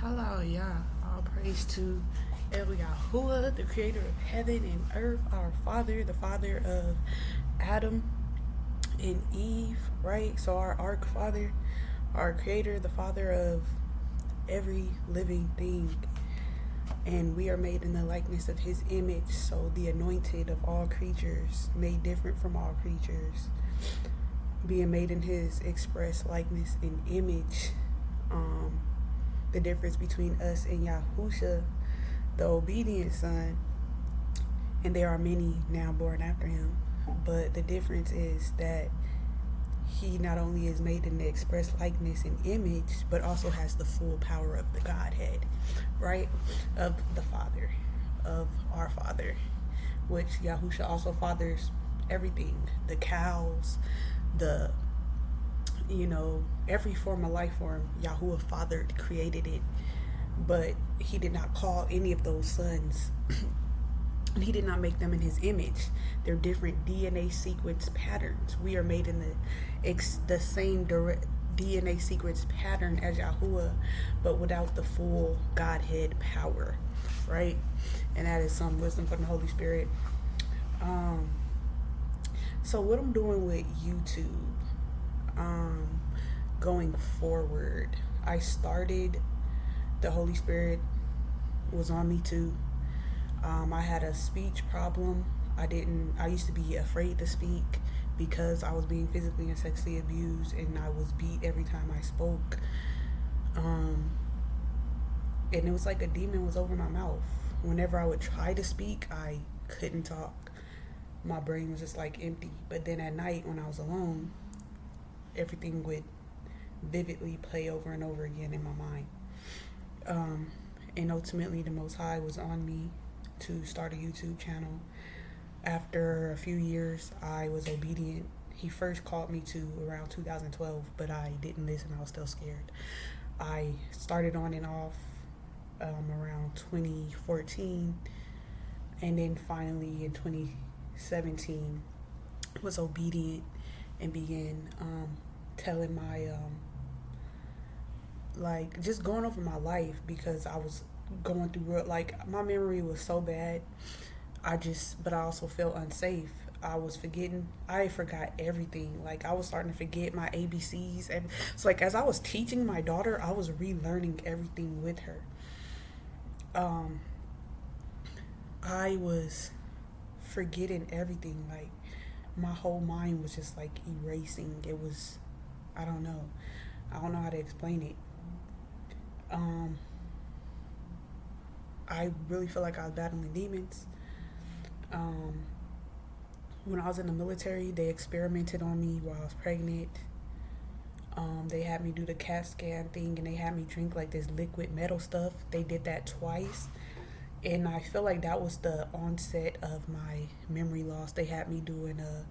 Hello, Yah. All praise to El Yahuwah, the creator of heaven and earth, our Father, the Father of Adam and Eve, right? So, our Ark Father, our Creator, the Father of every living thing. And we are made in the likeness of His image. So, the anointed of all creatures, made different from all creatures, being made in His express likeness and image. The difference between us and Yahusha, the obedient son, and there are many now born after him, but the difference is that he not only is made in the express likeness and image, but also has the full power of the Godhead, right? Of the Father, of our Father, which Yahusha also fathers everything, the cows, the every form of life form, Yahuwah fathered, created it, but he did not call any of those sons. And he did not make them in his image. They're different DNA sequence patterns. We are made in the same direct DNA sequence pattern as Yahuwah, but without the full Godhead power, right? And that is some wisdom from the Holy Spirit. So what I'm doing with YouTube, going forward, I started, the Holy Spirit was on me too. I had a speech problem. I used to be afraid to speak because I was being physically and sexually abused, and I was beat every time I spoke. And it was like a demon was over my mouth. Whenever I would try to speak, I couldn't talk. My brain was just like empty. But then at night when I was alone, everything would vividly play over and over again in my mind. And ultimately the Most High was on me to start a YouTube channel. After a few years, I was obedient. He first called me to around 2012, but I didn't listen. I was still scared. I started on and off around 2014, and then finally in 2017 was obedient and began telling my just going over my life, because I was going through my memory was so bad. But I also felt unsafe. I forgot everything. Like, I was starting to forget my ABCs. And so, like, as I was teaching my daughter, I was relearning everything with her. I was forgetting everything. Like, my whole mind was just like erasing. It was, I don't know how to explain it. I really feel like I was battling demons. When I was in the military, they experimented on me while I was pregnant. They had me do the CAT scan thing, and they had me drink like this liquid metal stuff. They did that twice, and I feel like that was the onset of my memory loss. They had me doing a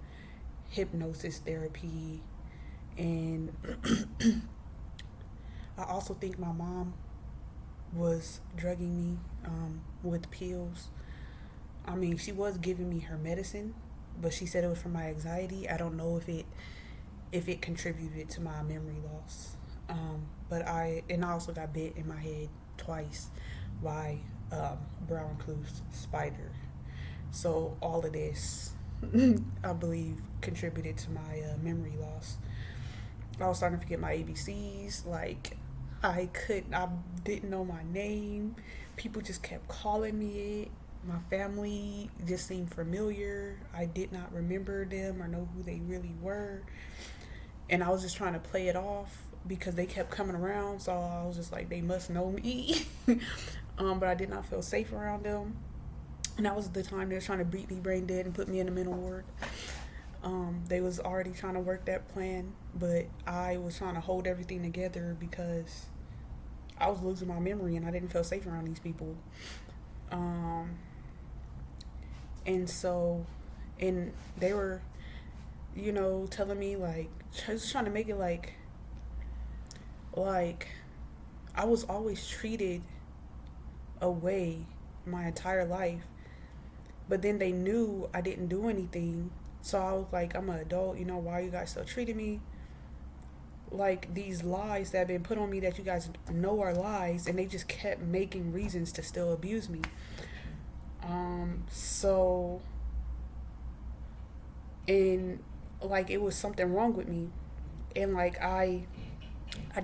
hypnosis therapy, and I also think my mom was drugging me with pills. I mean, she was giving me her medicine, but she said it was for my anxiety. I don't know if it contributed to my memory loss. But I also got bit in my head twice by brown recluse spider. So all of this, I believe, contributed to my memory loss. I was starting to forget my ABCs. Like, I didn't know my name. People just kept calling me it. My family just seemed familiar. I did not remember them or know who they really were. And I was just trying to play it off because they kept coming around. So I was just like, they must know me. But I did not feel safe around them. And that was the time they were trying to beat me brain dead and put me in the mental ward. They was already trying to work that plan, but I was trying to hold everything together because I was losing my memory and I didn't feel safe around these people. And so, and they were, telling me, like, just trying to make it like I was always treated away my entire life. But then they knew I didn't do anything. So I was like, I'm an adult, why you guys still treating me? like these lies that have been put on me that you guys know are lies, and they just kept making reasons to still abuse me. So, and like it was something wrong with me, and like I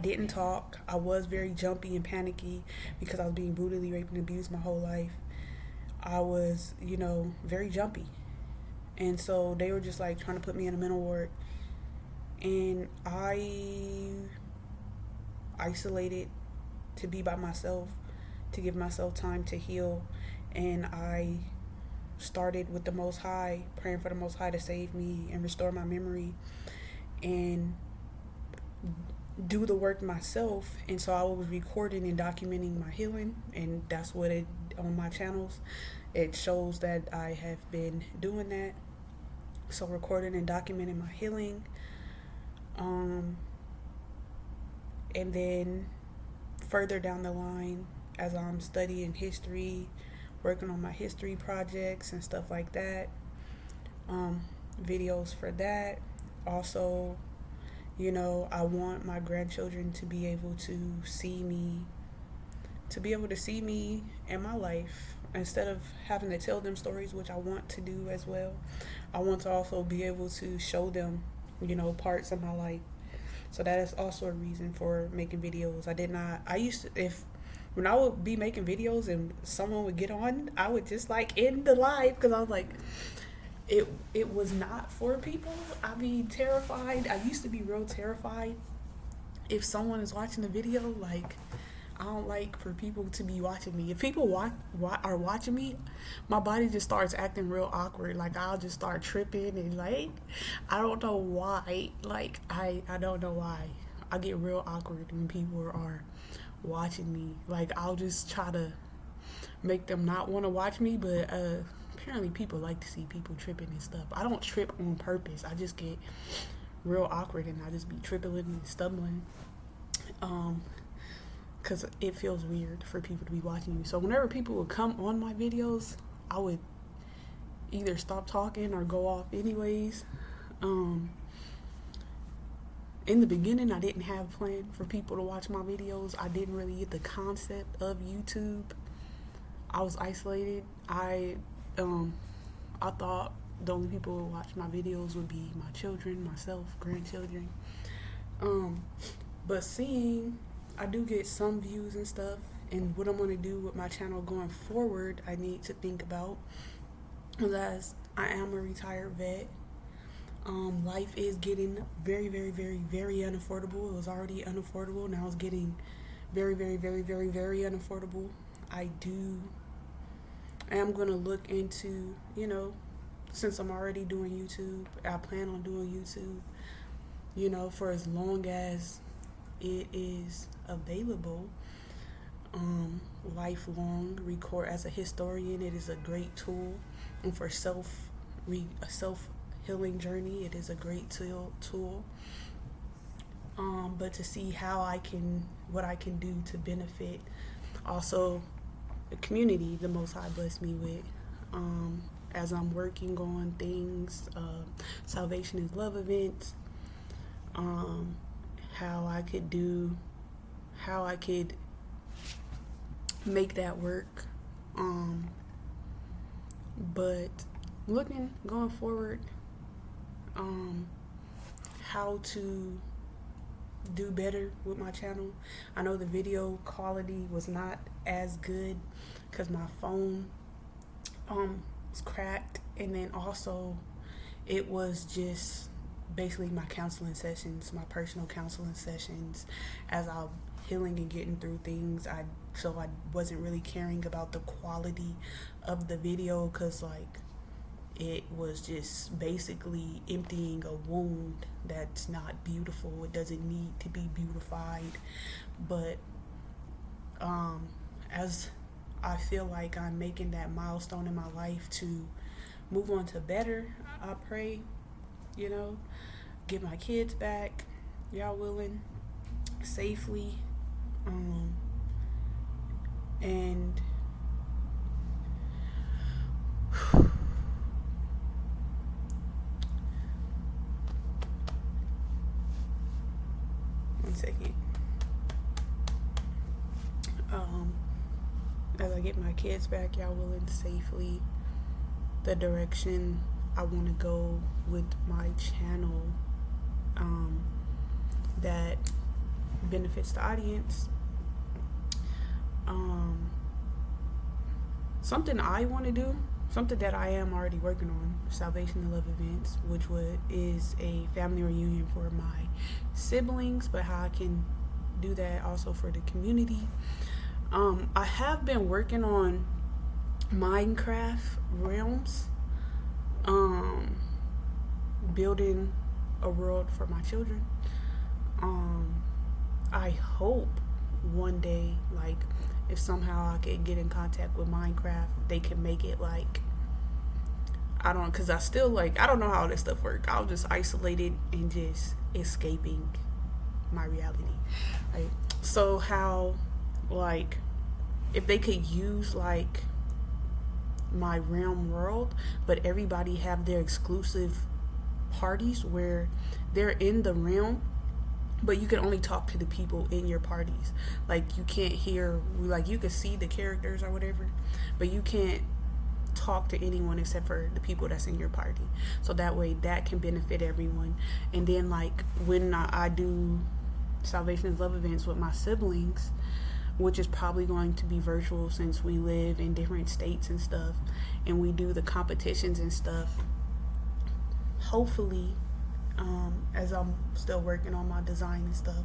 didn't talk. I was very jumpy and panicky because I was being brutally raped and abused my whole life. I was, very jumpy. And so they were just like trying to put me in a mental ward. And I isolated to be by myself, to give myself time to heal. And I started with the Most High, praying for the Most High to save me and restore my memory and do the work myself. And so I was recording and documenting my healing, and that's what it on my channels it shows that I have been doing that. So recording and documenting my healing, and then further down the line, as I'm studying history, working on my history projects and stuff like that, videos for that. Also, I want my grandchildren to be able to see me, in my life, instead of having to tell them stories, which I want to do as well. I want to also be able to show them, parts of my life. So that is also a reason for making videos. I used to, when I would be making videos and someone would get on, I would just like end the live because I was like, it was not for people. I'd be terrified. I used to be real terrified if someone is watching the video. Like, I don't like for people to be watching me. If people are watching me, my body just starts acting real awkward. Like, I'll just start tripping and like, I don't know why. Like, I don't know why. I get real awkward when people are watching me. Like, I'll just try to make them not want to watch me, but apparently people like to see people tripping and stuff. I don't trip on purpose. I just get real awkward and I just be tripping and stumbling. Because it feels weird for people to be watching you. So whenever people would come on my videos, I would either stop talking or go off anyways. In the beginning, I didn't have a plan for people to watch my videos. I didn't really get the concept of YouTube. I was isolated. I thought the only people who would watch my videos would be my children, myself, grandchildren. But seeing I do get some views and stuff, and what I'm going to do with my channel going forward, I need to think about, as I am a retired vet. Life is getting very, very, very, very unaffordable. It was already unaffordable. Now it's getting very, very, very, very, very unaffordable. I am going to look into, since I'm already doing YouTube, I plan on doing YouTube, for as long as it is available. Lifelong record as a historian, it is a great tool, and for a self-healing journey, it is a great tool. But to see what I can do to benefit also the community the Most High blessed me with, as I'm working on things, Salvation is Love events, how I could make that work. But going forward, how to do better with my channel. I know the video quality was not as good because my phone was cracked, and then also it was just basically my counseling sessions, my personal counseling sessions, as I'm healing and getting through things. So I wasn't really caring about the quality of the video, because like it was just basically emptying a wound that's not beautiful. It doesn't need to be beautified. But as I feel like I'm making that milestone in my life to move on to better, I pray, get my kids back, y'all willing, safely, and second. As I get my kids back, y'all will in safely the direction I want to go with my channel, that benefits the audience. Something I want to do, something that I am already working on, Salvation and Love Events, which is a family reunion for my siblings, but how I can do that also for the community. I have been working on Minecraft realms, building a world for my children. I hope one day, like, if somehow I could get in contact with Minecraft, they can make it like, because I still, like, I don't know how this stuff works. I was just isolated and just escaping my reality, right? So how, like, if they could use, like, my realm world, but everybody have their exclusive parties where they're in the realm, but you can only talk to the people in your parties. Like, you can't hear, like, you can see the characters or whatever, but you can't talk to anyone except for the people that's in your party. So that way that can benefit everyone. And then, like, when I do Salvation and Love events with my siblings, which is probably going to be virtual since we live in different states and stuff, and we do the competitions and stuff, hopefully, as I'm still working on my design and stuff,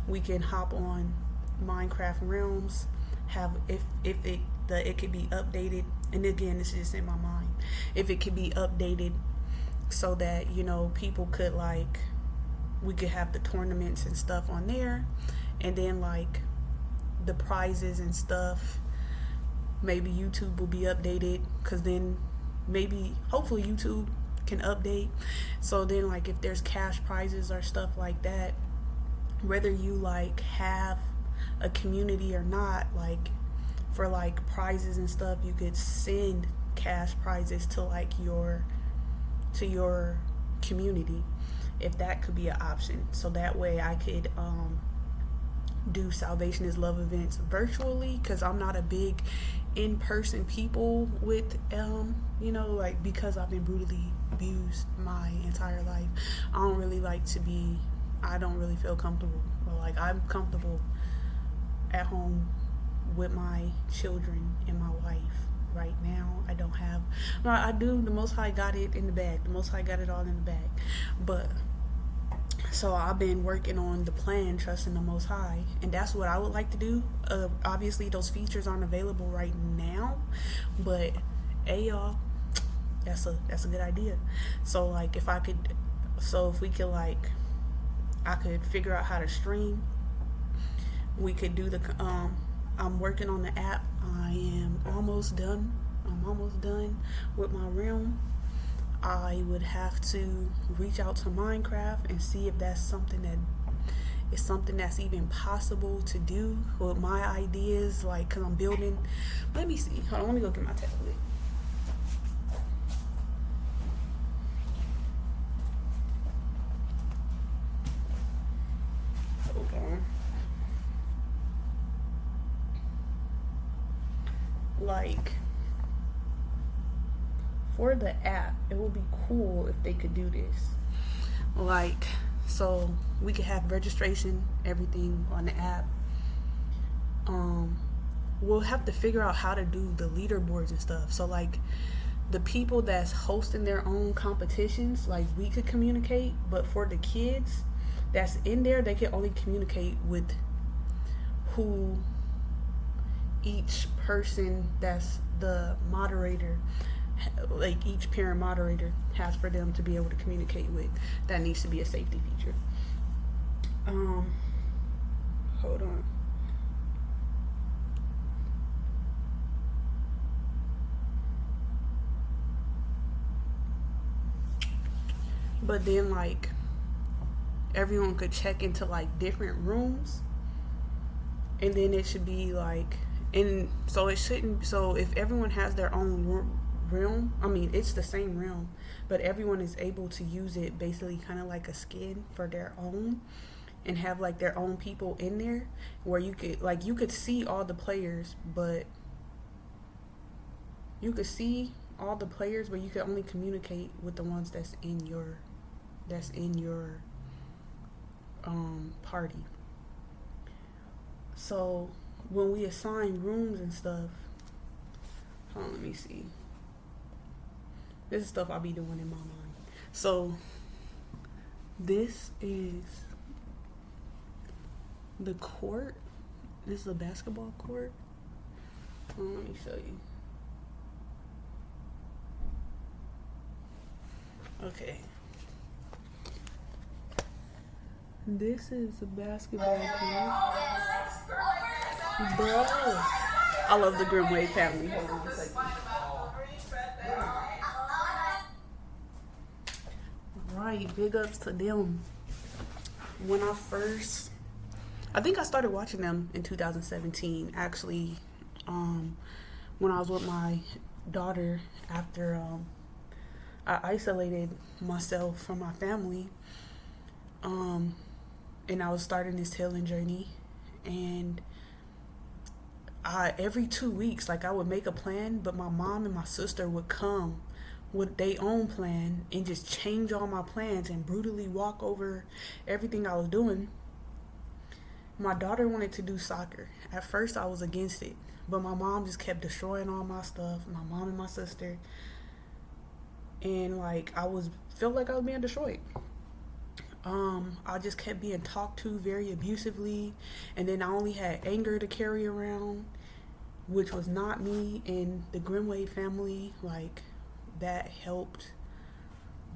we can hop on Minecraft realms, have if it could be updated, and again, this is just in my mind, if it could be updated so that, you know, people could, like, we could have the tournaments and stuff on there, and then, like, the prizes and stuff, maybe YouTube will be updated, because then maybe hopefully YouTube can update, so then, like, if there's cash prizes or stuff like that, whether you, like, have a community or not, like, for, like, prizes and stuff, you could send cash prizes to, like, your community, if that could be an option. So that way I could do Salvation is Love events virtually, because I'm not a big in-person people with you know, like, because I've been brutally abused my entire life. I don't really feel comfortable, but, like, I'm comfortable at home with my children and my wife right now. I do, the Most High got it in the bag. The Most High got it all in the bag. But so I've been working on the plan, trusting the Most High, and that's what I would like to do. Obviously, those features aren't available right now, but hey, y'all, that's a good idea. So, like, if we could, like, I could figure out how to stream. We could do I'm working on the app. I'm almost done with my realm. I would have to reach out to Minecraft and see if that's something that's even possible to do with my ideas, like, because I'm building. Let me see. Hold on, let me go get my tablet. Hold on. Like, for the app, it would be cool if they could do this. Like, so we could have registration, everything on the app. We'll have to figure out how to do the leaderboards and stuff. So, like, the people that's hosting their own competitions, like, we could communicate, but for the kids that's in there, they can only communicate with who each person that's the moderator, like, each parent moderator has for them to be able to communicate with. That needs to be a safety feature. Hold on. But then, like, everyone could check into, like, different rooms, and then it should be, like, and so it shouldn't, so if everyone has their own realm, I mean, it's the same realm, but everyone is able to use it basically kind of like a skin for their own, and have like their own people in there where you could see all the players, but you could see all the players, but you could only communicate with the ones that's in your party. So when we assign rooms and stuff, hold on, let me see. This is stuff I'll be doing in my mind. So this is the court. This is a basketball court. Let me show you. Okay. This is a basketball court. Bro. I love the Grimway family. Hold on a second. Right, big ups to them. When I think I started watching them in 2017. Actually, when I was with my daughter after I isolated myself from my family, and I was starting this healing journey, and every 2 weeks, like I would make a plan, but my mom and my sister would come with their own plan and just change all my plans and brutally walk over everything I was doing. My daughter wanted to do soccer. At first I was against it, but my mom just kept destroying all my stuff, my mom and my sister, and like felt like I was being destroyed. I just kept being talked to very abusively, and then I only had anger to carry around, which was not me. And the Grimway family, like, that helped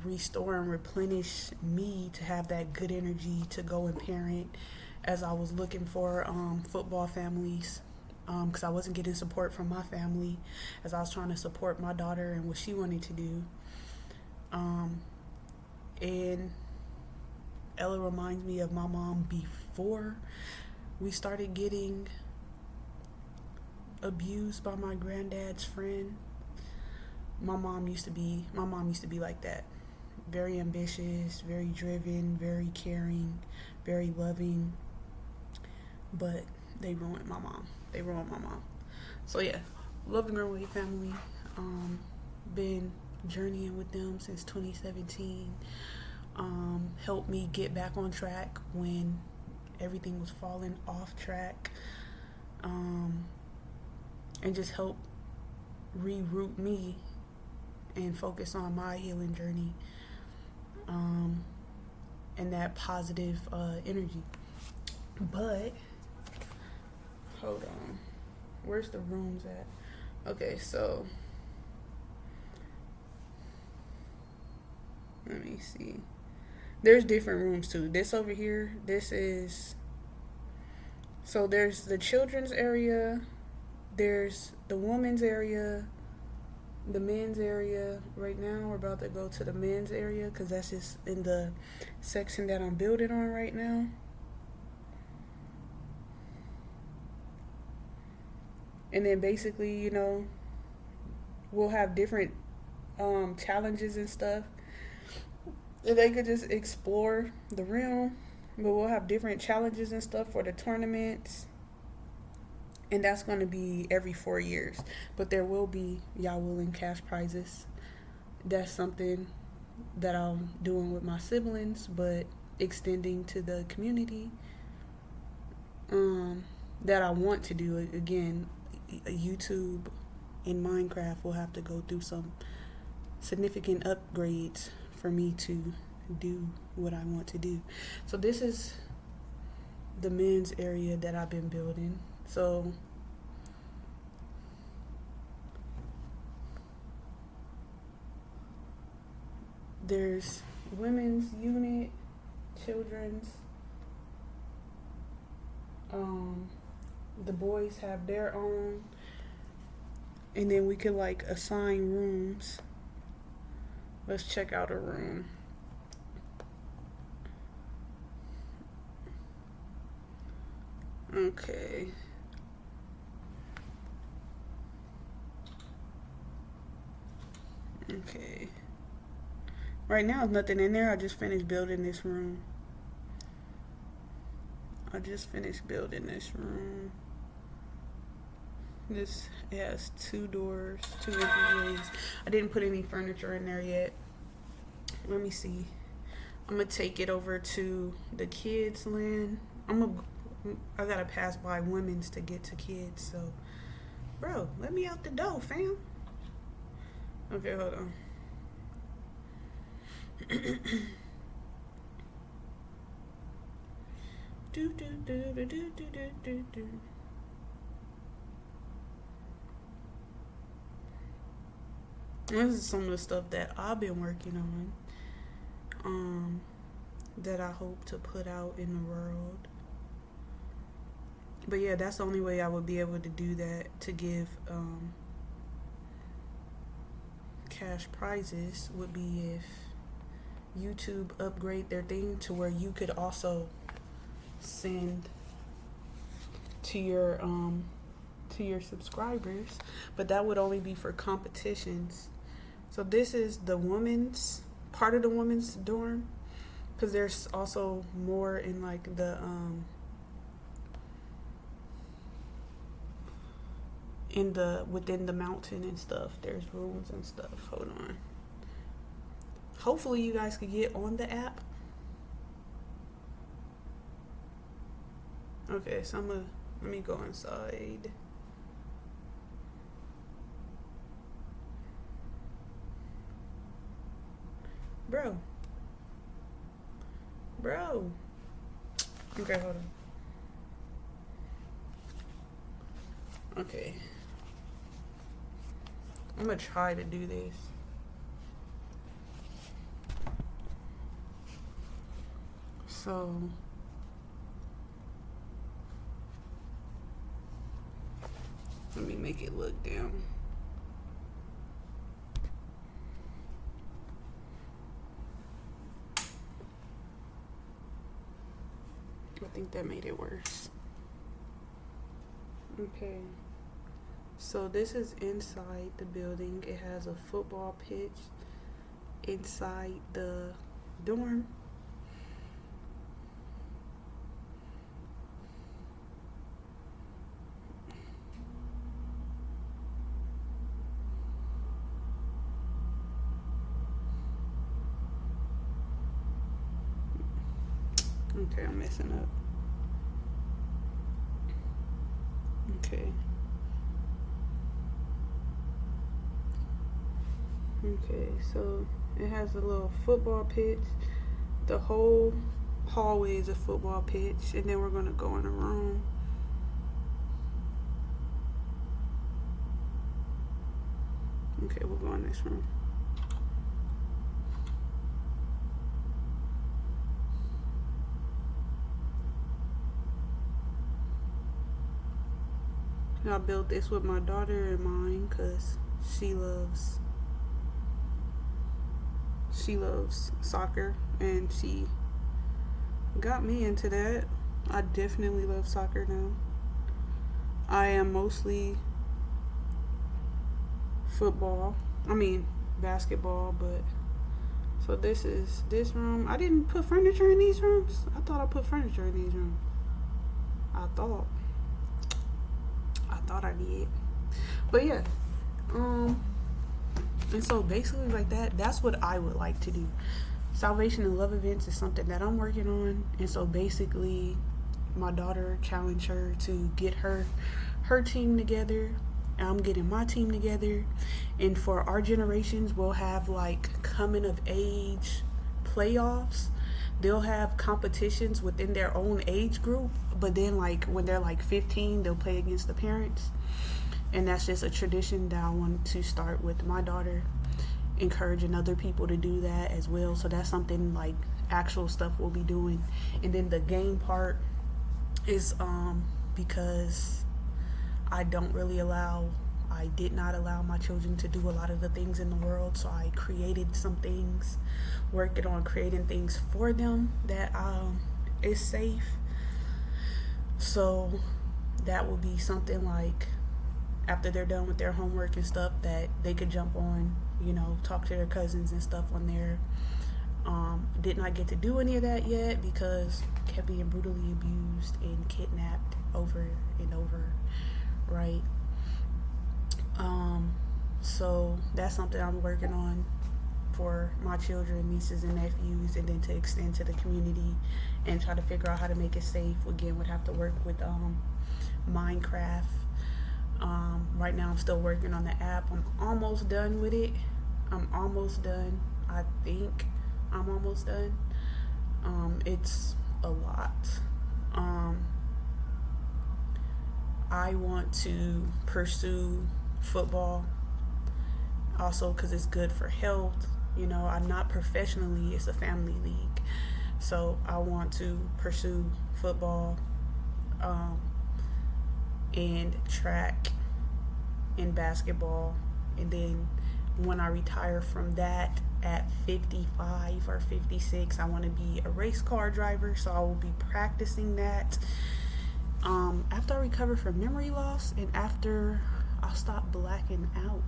restore and replenish me to have that good energy to go and parent as I was looking for football families, because I wasn't getting support from my family as I was trying to support my daughter and what she wanted to do. And Ella reminds me of my mom before we started getting abused by my granddad's friend. My mom used to be like that. Very ambitious, very driven, very caring, very loving. But they ruined my mom. So yeah, love the Grimway family. Been journeying with them since 2017. Helped me get back on track when everything was falling off track. And just help reroute me and focus on my healing journey, and that positive energy. But hold on, where's the rooms at? Okay, so let me see. There's different rooms too. This over here, there's the children's area, there's the women's area, the men's area. Right now we're about to go to the men's area because that's just in the section that I'm building on right now. And then basically, we'll have different challenges and stuff. And they could just explore the realm, but we'll have different challenges and stuff for the tournaments. And that's going to be every 4 years. But there will be, y'all willing, cash prizes. That's something that I'm doing with my siblings, but extending to the community. That I want to do. Again, YouTube and Minecraft will have to go through some significant upgrades for me to do what I want to do. So this is the men's area that I've been building. So there's women's unit, children's, the boys have their own, and then we could like assign rooms. Let's check out a room. Okay. Okay. Right now, there's nothing in there. I just finished building this room. I just finished building this room. This has 2 doors, 2 entryways. I didn't put any furniture in there yet. Let me see. I'm gonna take it over to the kids' land. I gotta pass by women's to get to kids. So, bro, let me out the door, fam. Okay, hold on. do do do do do do do do. This is some of the stuff that I've been working on, that I hope to put out in the world. But yeah, that's the only way I would be able to do that, to give cash prizes, would be if YouTube upgrade their thing to where you could also send to your subscribers, but that would only be for competitions. So this is the women's part of the women's dorm, because there's also more in like the within the mountain and stuff. There's rooms and stuff. Hold on. Hopefully you guys could get on the app. Okay, so let me go inside. Bro. Okay, hold on. Okay. I'm gonna try to do this. So let me make it look down. I think that made it worse. Okay. So this is inside the building. It has a football pitch inside the dorm. Okay, I'm messing up. Okay. Okay, so it has a little football pitch. The whole hallway is a football pitch, and then we're gonna go in a room. Okay, we'll go in this room. I built this with my daughter in mind because she loves soccer, and she got me into that. I definitely love soccer now. I am mostly basketball, but so this is this room. I didn't put furniture in these rooms. I thought I put furniture in these rooms. I thought I did. But yeah. And so basically like that's what I would like to do. Salvation and Love events is something that I'm working on. And so basically my daughter challenged her to get her team together. I'm getting my team together. And for our generations, we'll have like coming of age playoffs. They'll have competitions within their own age group, but then like when they're like 15, they'll play against the parents. And that's just a tradition that I want to start with my daughter, encouraging other people to do that as well. So that's something like actual stuff we'll be doing. And then the game part is because I did not allow my children to do a lot of the things in the world. So I created some things, working on creating things for them that is safe. So that will be something like after they're done with their homework and stuff that they could jump on, talk to their cousins and stuff on there. Did not get to do any of that yet because kept being brutally abused and kidnapped over and over, right? So that's something I'm working on for my children, nieces, and nephews, and then to extend to the community and try to figure out how to make it safe. Again, would have to work with Minecraft. Right now, I'm still working on the app. I'm almost done with it. I'm almost done. I think I'm almost done. It's a lot. I want to pursue football also because it's good for health. You know, I'm not professionally, it's a family league. So I want to pursue football and track and basketball. And then when I retire from that at 55 or 56, I want to be a race car driver. So I will be practicing that. After I recover from memory loss and after I'll stop blacking out.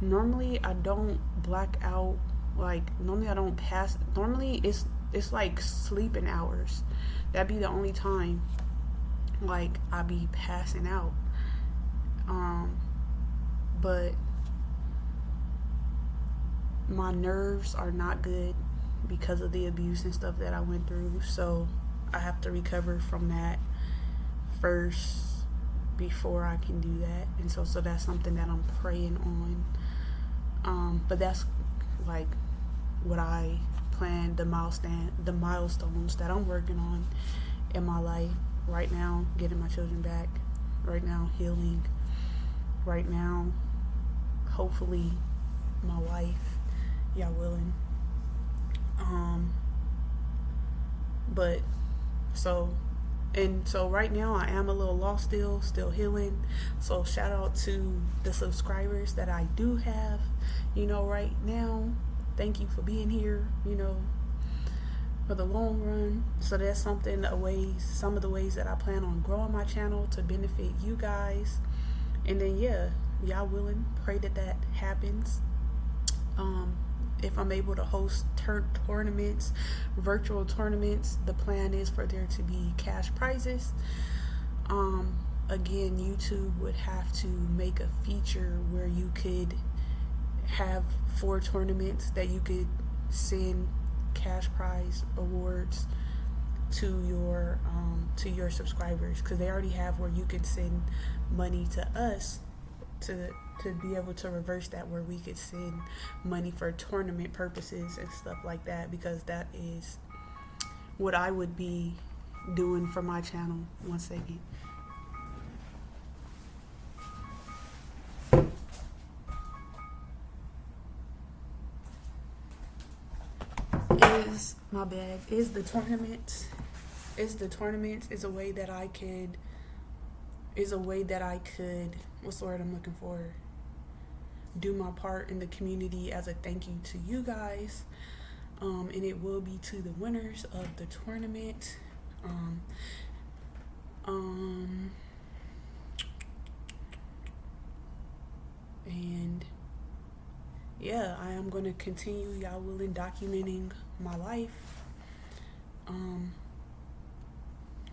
Normally I don't black out, like normally I don't pass. Normally it's like sleeping hours. That'd be the only time like I be passing out. But my nerves are not good because of the abuse and stuff that I went through. So I have to recover from that first before I can do that. And so that's something that I'm praying on. But that's like what I plan, the milestones that I'm working on in my life right now, getting my children back, right now healing, right now hopefully my wife, y'all willing. But so right now I am a little lost still healing. So shout out to the subscribers that I do have, right now. Thank you for being here, for the long run. So that's some of the ways that I plan on growing my channel to benefit you guys. And then y'all willing, pray that happens. If I'm able to host tournaments, virtual tournaments, the plan is for there to be cash prizes. Again, YouTube would have to make a feature where you could have 4 tournaments that you could send cash prize awards to your subscribers, because they already have where you could send money to us to be able to reverse that, where we could send money for tournament purposes and stuff like that, because that is what I would be doing for my channel. One second. Is the tournament is a way that I could what's the word I'm looking for, do my part in the community as a thank you to you guys. And it will be to the winners of the tournament. And I am going to continue, y'all willing, documenting my life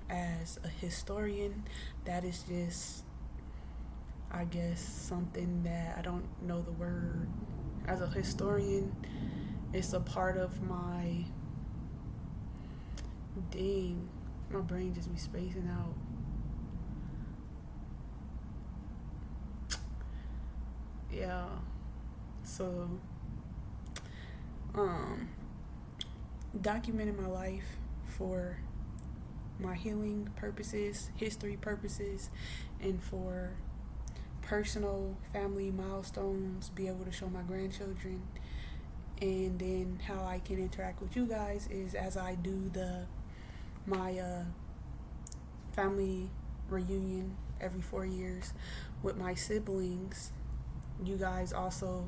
as a historian. That is just, I guess, something that I don't know the word. As a historian, it's a part of my brain just be spacing out. So documenting my life for my healing purposes, history purposes, and for personal family milestones, be able to show my grandchildren. And then how I can interact with you guys is as I do my family reunion every 4 years with my siblings. You guys also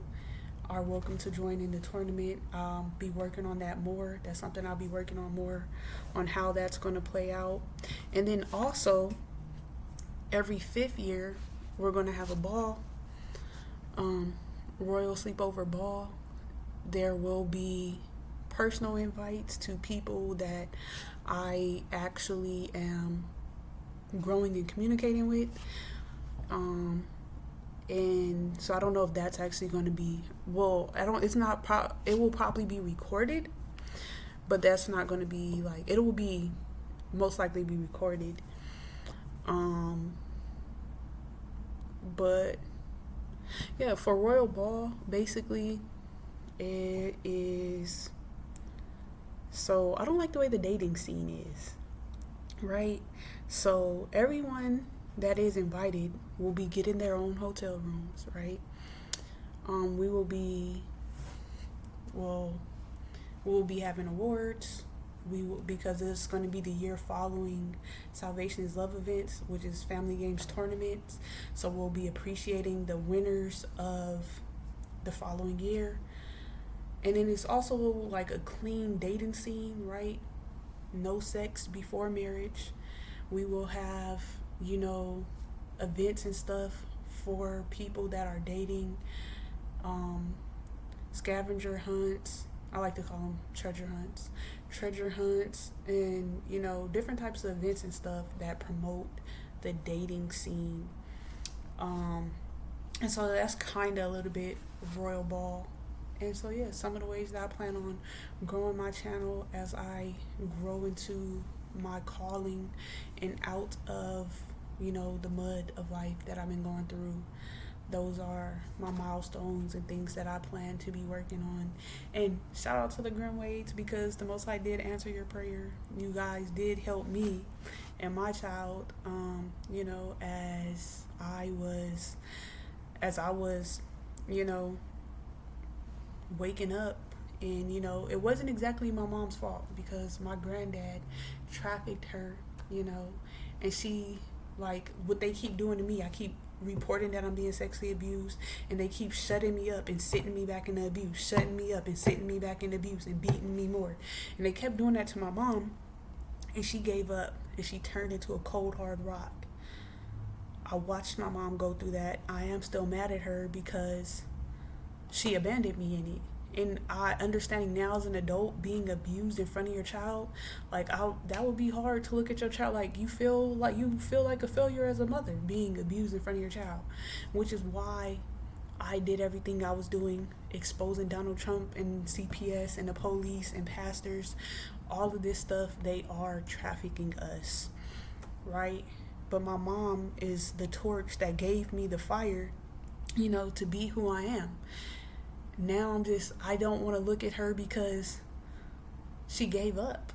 are welcome to join in the tournament. Be working on that more. That's something I'll be working on more, on how that's going to play out. And then also every 5th year we're going to have a ball, royal sleepover ball. There will be personal invites to people that I actually am growing and communicating with. And so I don't know if that's actually going to be, well, I don't, it's not, it will probably be recorded, but that's not going to be like, it will be most likely be recorded. But yeah, for Royal Ball, basically, it is, so I don't like the way the dating scene is, right? So everyone that is invited will be getting their own hotel rooms, right? We will be, well, we'll be having awards. We will, because it's going to be the year following Salvation is Love events, which is Family Games tournaments. So we'll be appreciating the winners of the following year. And then it's also like a clean dating scene, right? No sex before marriage. We will have, you know, events and stuff for people that are dating, scavenger hunts. I like to call them treasure hunts, and, you know, different types of events and stuff that promote the dating scene. And so that's kind of a little bit of Royal Ball. And so, yeah, some of the ways that I plan on growing my channel as I grow into my calling and out of, you know, the mud of life that I've been going through. Those are my milestones and things that I plan to be working on. And shout out to the Grimwades, because the Most High did answer your prayer. You guys did help me and my child, you know, as I was, you know, waking up. And, you know, it wasn't exactly my mom's fault, because my granddad trafficked her, you know, and she, like, what they keep doing to me, I keep reporting that I'm being sexually abused, and they keep shutting me up and sitting me back in the abuse, shutting me up and sitting me back in the abuse and beating me more. And they kept doing that to my mom, and she gave up and she turned into a cold hard rock. I watched my mom go through that. I am still mad at her because she abandoned me in it. And I understanding now as an adult, being abused in front of your child, like, that would be hard to look at your child, like you feel like a failure as a mother, being abused in front of your child, which is why I did everything I was doing, exposing Donald Trump and CPS and the police and pastors, all of this stuff. They are trafficking us, right? But my mom is the torch that gave me the fire, you know, to be who I am. Now I don't want to look at her because she gave up.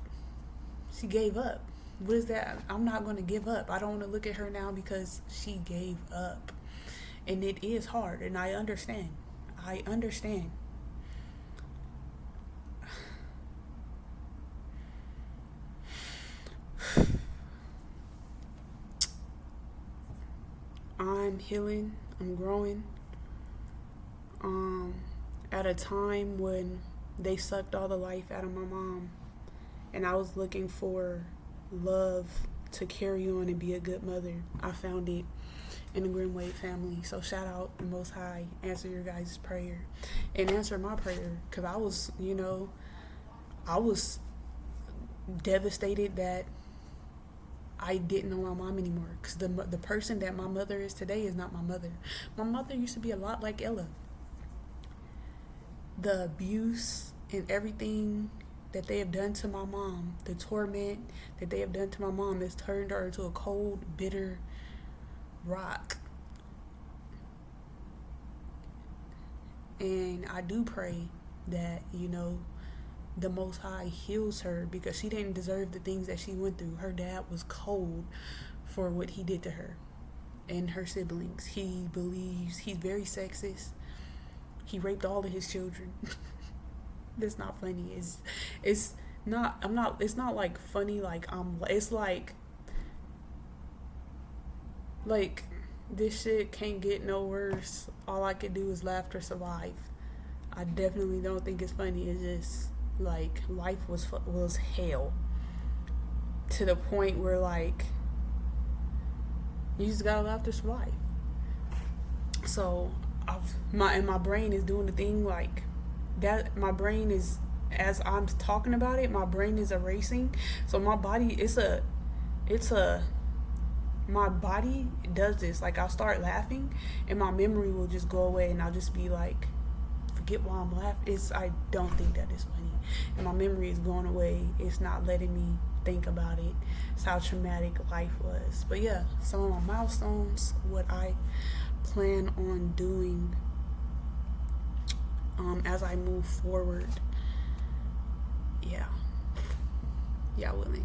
She gave up. What is that? I'm not going to give up. I don't want to look at her now because she gave up. And it is hard, and I understand. I'm healing. I'm growing. At a time when they sucked all the life out of my mom, and I was looking for love to carry on and be a good mother, I found it in the Grimwade family. So shout out the Most High, answer your guys' prayer and answer my prayer, because I was, you know, I was devastated that I didn't know my mom anymore, because the person that my mother is today is not my mother. My mother used to be a lot like Ella. The abuse and everything that they have done to my mom, the torment that they have done to my mom, has turned her into a cold, bitter rock. And I do pray that, you know, the Most High heals her, because she didn't deserve the things that she went through. Her dad was cold for what he did to her and her siblings. He believes he's very sexist. He raped all of his children. That's not funny. It's not like funny, it's like this shit can't get no worse. All I could do is laugh or survive. I definitely don't think it's funny. It's just like life was hell, to the point where, like, you just gotta laugh to survive. So my brain is doing the thing like that. My brain is as I'm talking about it, my brain is erasing. So my body, it's a my body does this. Like I'll start laughing, and my memory will just go away, and I'll just be like, forget why I'm laughing. I don't think that is funny, and my memory is going away. It's not letting me think about it. It's how traumatic life was. But yeah, some of my milestones, what I plan on doing as I move forward. Yeah, yeah, Willie.